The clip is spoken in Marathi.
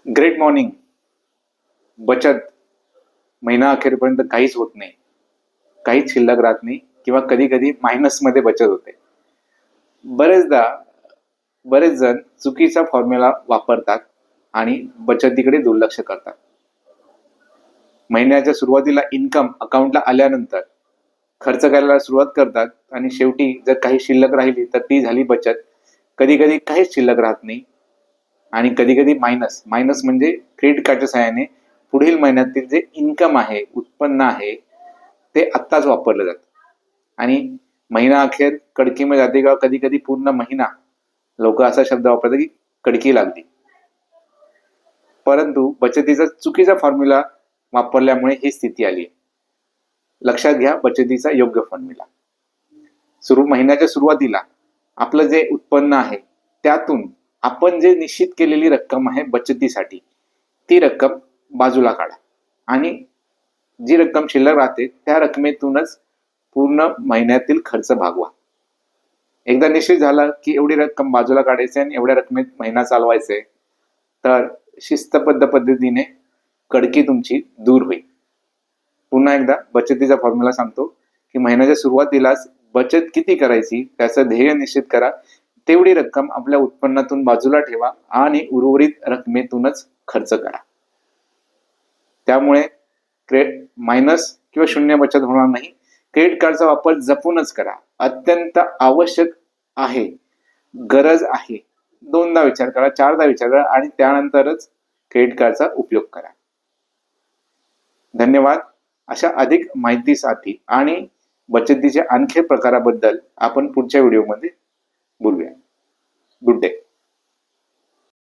Great morning. बचत महिना अखेरपर्यंत काहीच होत नाही, काहीच शिल्लक राहत नाही किंवा कधी कधी मायनस मध्ये बचत होते. बरेचदा बरेच जण चुकीचा फॉर्म्युला वापरतात आणि बचतीकडे दुर्लक्ष करतात. महिन्याच्या सुरुवातीला इन्कम अकाउंटला आल्यानंतर खर्च करायला सुरुवात करतात आणि शेवटी जर काही शिल्लक राहिली तर ती झाली बचत. कधी कधी काहीच शिल्लक राहत नाही आणि कधी कधी मायनस मायनस म्हणजे क्रेडिट कार्डच्या सहाय्याने पुढील महिन्यातील जे इन्कम आहे, उत्पन्न आहे, ते आत्ताच वापरलं जातं आणि महिना अखेर कडकीमध्ये जाते किंवा कधी कधी पूर्ण महिना लोक असा शब्द वापरतात की कडकी लागली. परंतु बचतीचा चुकीचा फॉर्म्युला वापरल्यामुळे ही स्थिती आली. लक्षात घ्या बचतीचा योग्य फॉर्म्युला. महिन्याच्या सुरुवातीला आपलं जे उत्पन्न आहे त्यातून आपण जे निश्चित केलेली रक्कम आहे बचतीसाठी, ती रक्कम बाजूला काढा आणि जी रक्कम शिल्लक राहते त्या रकमेतूनच पूर्ण महिन्यातील खर्च भागवा. एकदा निश्चित झाला की एवढी रक्कम बाजूला काढायची आणि एवढ्या रकमेत महिना चालवायचे, तर शिस्तबद्ध पद्धतीने कडकी तुमची दूर होईल. पुन्हा एकदा बचतीचा फॉर्म्युला सांगतो की महिन्याच्या सुरुवातीलाच बचत किती करायची त्याचं ध्येय निश्चित करा, तेवढी रक्कम आपल्या उत्पन्नातून बाजूला ठेवा आणि उर्वरित रकमेतूनच खर्च करा. त्यामुळे मायनस किंवा शून्य बचत होणार नाही. क्रेडिट कार्डचा वापर जपूनच करा. अत्यंत आवश्यक आहे, गरज आहे, दोनदा विचार करा, चारदा विचार करा आणि त्यानंतरच क्रेडिट कार्डचा उपयोग करा. धन्यवाद. अशा अधिक माहितीसाठी आणि बचतीच्या आणखी प्रकाराबद्दल आपण पुढच्या व्हिडिओमध्ये बोलूया. Good day.